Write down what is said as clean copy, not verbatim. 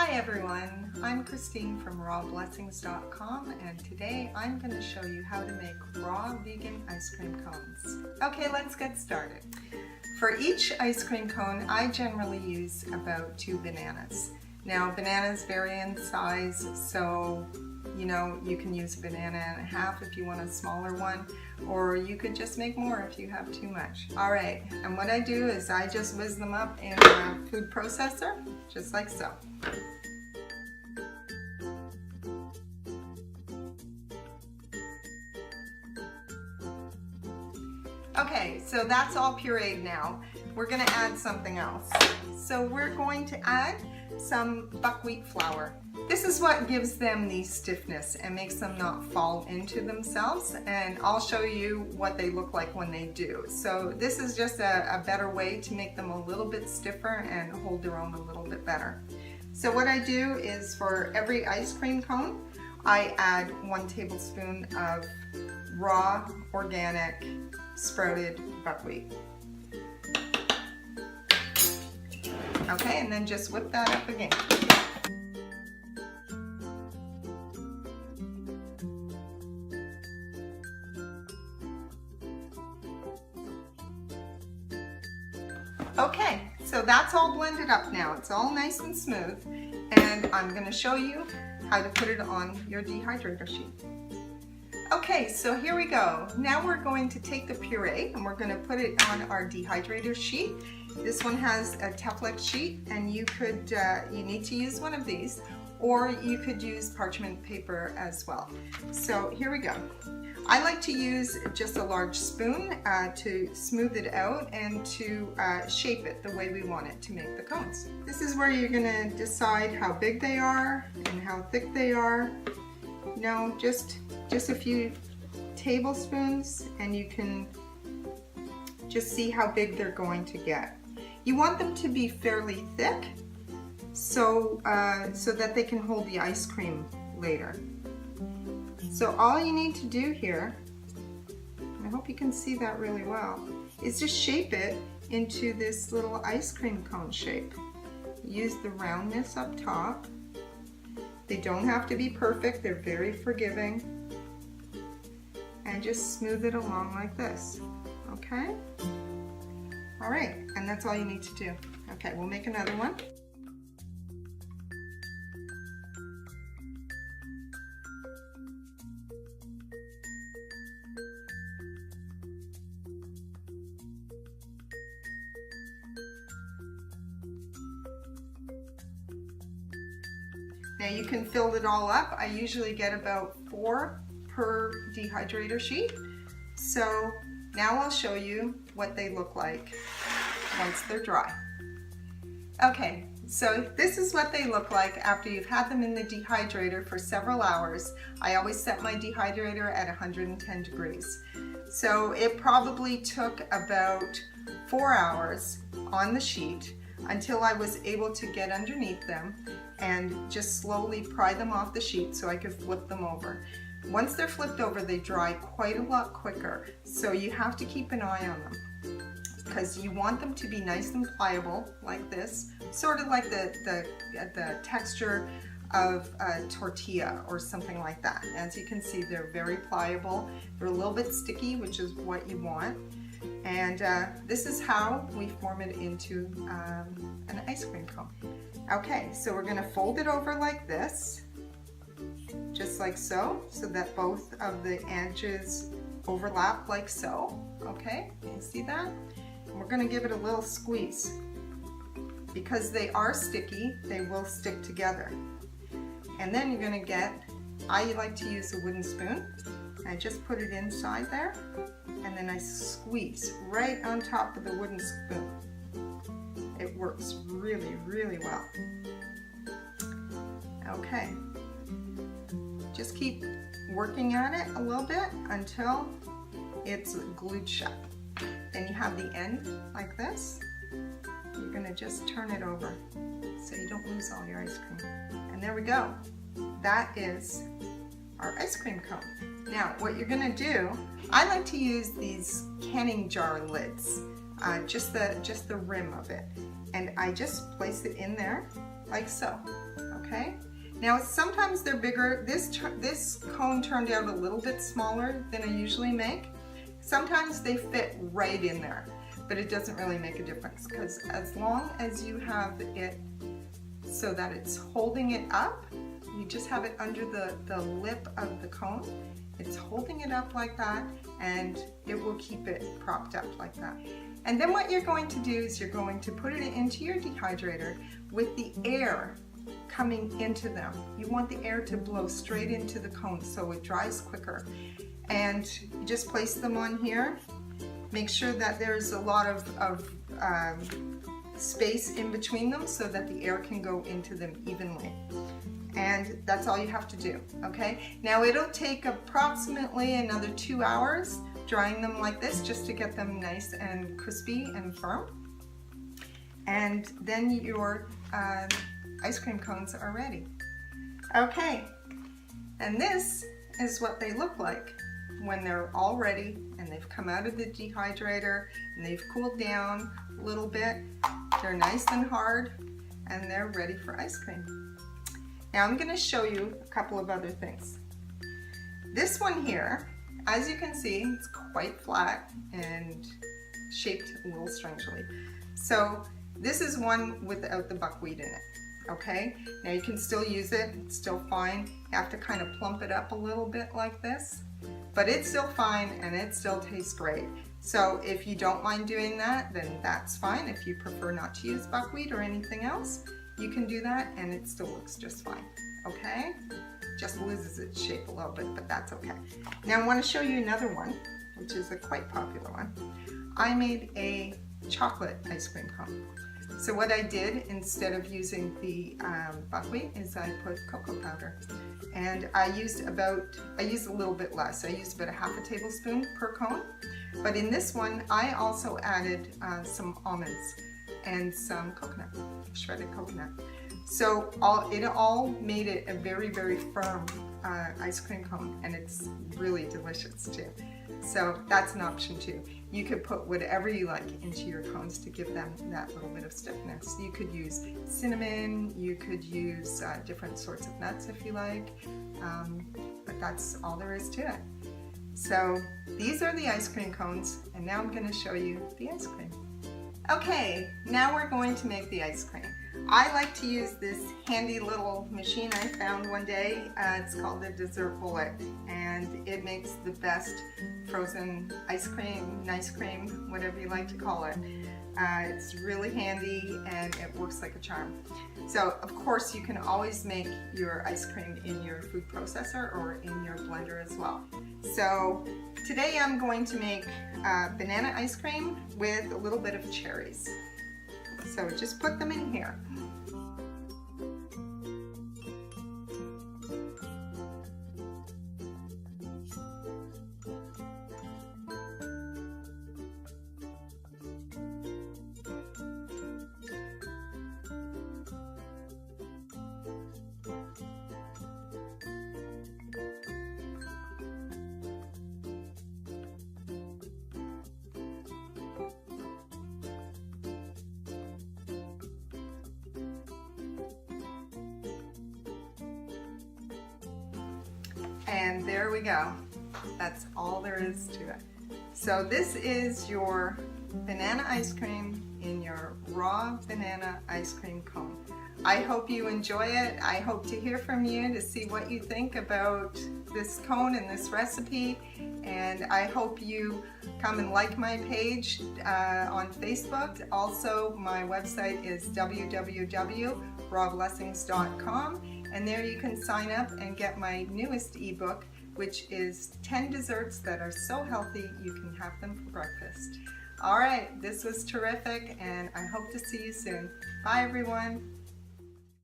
Hi everyone, I'm Christine from rawblessings.com and today I'm going to show you how to make raw vegan ice cream cones. Okay, let's get started. For each ice cream cone, I generally use about 2 bananas. Now bananas vary in size, so you can use a banana and a half if you want a smaller one, or you could just make more if you have too much. Alright, and what I do is I just whiz them up in a food processor, just like so. Okay, so that's all pureed now. We're going to add something else. So we're going to add some buckwheat flour. This is what gives them the stiffness and makes them not fall into themselves, and I'll show you what they look like when they do. So this is just a better way to make them a little bit stiffer and hold their own a little bit better. So what I do is for every ice cream cone, I add 1 tablespoon of raw, organic, sprouted buckwheat. Okay, and then just whip that up again. Okay, so that's all blended up now. It's all nice and smooth, and I'm going to show you how to put it on your dehydrator sheet. Okay, so here we go. Now we're going to take the puree and we're going to put it on our dehydrator sheet. This one has a Teflex sheet, and you need to use one of these, or you could use parchment paper as well. So here we go. I like to use just a large spoon to smooth it out and to shape it the way we want it to make the cones. This is where you're going to decide how big they are and how thick they are. Just a few tablespoons, and you can just see how big they're going to get. You want them to be fairly thick so that they can hold the ice cream later. So all you need to do here, I hope you can see that really well, is just shape it into this little ice cream cone shape. Use the roundness up top. They don't have to be perfect, they're very forgiving. And just smooth it along like this, okay? All right, and that's all you need to do. Okay, we'll make another one. Now you can fill it all up. I usually get about 4 per dehydrator sheet. So now I'll show you what they look like once they're dry. Okay, so this is what they look like after you've had them in the dehydrator for several hours. I always set my dehydrator at 110 degrees. So it probably took about 4 hours on the sheet until I was able to get underneath them and just slowly pry them off the sheet so I could flip them over. Once they're flipped over, they dry quite a lot quicker, so you have to keep an eye on them because you want them to be nice and pliable like this, sort of like the texture of a tortilla or something like that. As you can see, they're very pliable. They're a little bit sticky, which is what you want. And this is how we form it into an ice cream cone. Okay, so we're going to fold it over like this, just like so that both of the edges overlap like so. Okay, you see that? And we're going to give it a little squeeze. Because they are sticky, they will stick together. And then you're going to get, I like to use a wooden spoon. I just put it inside there, and then I squeeze right on top of the wooden spoon. It works really, really well. Okay, just keep working at it a little bit until it's glued shut. Then you have the end like this. You're going to just turn it over so you don't lose all your ice cream. And there we go. That is our ice cream cone. Now what you're going to do, I like to use these canning jar lids, just the rim of it, and I just place it in there like so. okay? Now sometimes they're bigger. This cone turned out a little bit smaller than I usually make. Sometimes they fit right in there, but it doesn't really make a difference because as long as you have it so that it's holding it up, you just have it under the lip of the cone. It's holding it up like that, and it will keep it propped up like that. And then what you're going to do is you're going to put it into your dehydrator with the air coming into them. You want the air to blow straight into the cone so it dries quicker. And you just place them on here. Make sure that there's a lot of space in between them so that the air can go into them evenly. And that's all you have to do, okay? Now it'll take approximately another 2 hours drying them like this just to get them nice and crispy and firm. And then your ice cream cones are ready. Okay, and this is what they look like when they're all ready and they've come out of the dehydrator and they've cooled down a little bit. They're nice and hard and they're ready for ice cream. Now I'm going to show you a couple of other things. This one here, as you can see, it's quite flat and shaped a little strangely. So this is one without the buckwheat in it, okay? Now you can still use it, it's still fine. You have to kind of plump it up a little bit like this, but it's still fine and it still tastes great. So if you don't mind doing that, then that's fine. If you prefer not to use buckwheat or anything else, you can do that and it still looks just fine, okay? Just loses its shape a little bit, but that's okay. Now I want to show you another one, which is a quite popular one. I made a chocolate ice cream cone. So what I did, instead of using the buckwheat, is I put cocoa powder. And I used a little bit less. I used about a ½ tablespoon per cone. But in this one, I also added some almonds and some coconut, shredded coconut. So it all made it a very, very firm ice cream cone, and it's really delicious too. So that's an option too. You could put whatever you like into your cones to give them that little bit of stiffness. You could use cinnamon, you could use different sorts of nuts if you like, but that's all there is to it. So these are the ice cream cones, and now I'm going to show you the ice cream. Okay, now we're going to make the ice cream. I like to use this handy little machine I found one day. It's called the Dessert Bullet, and it makes the best frozen ice cream, whatever you like to call it. It's really handy and it works like a charm. So of course you can always make your ice cream in your food processor or in your blender as well. So today I'm going to make banana ice cream with a little bit of cherries. So just put them in here. And there we go. That's all there is to it. So this is your banana ice cream in your raw banana ice cream cone. I hope you enjoy it. I hope to hear from you to see what you think about this cone and this recipe. And I hope you come and like my page on Facebook. Also, my website is www.rawblessings.com. And there you can sign up and get my newest ebook, which is 10 desserts that are so healthy you can have them for breakfast. All right, this was terrific, and I hope to see you soon. Bye, everyone.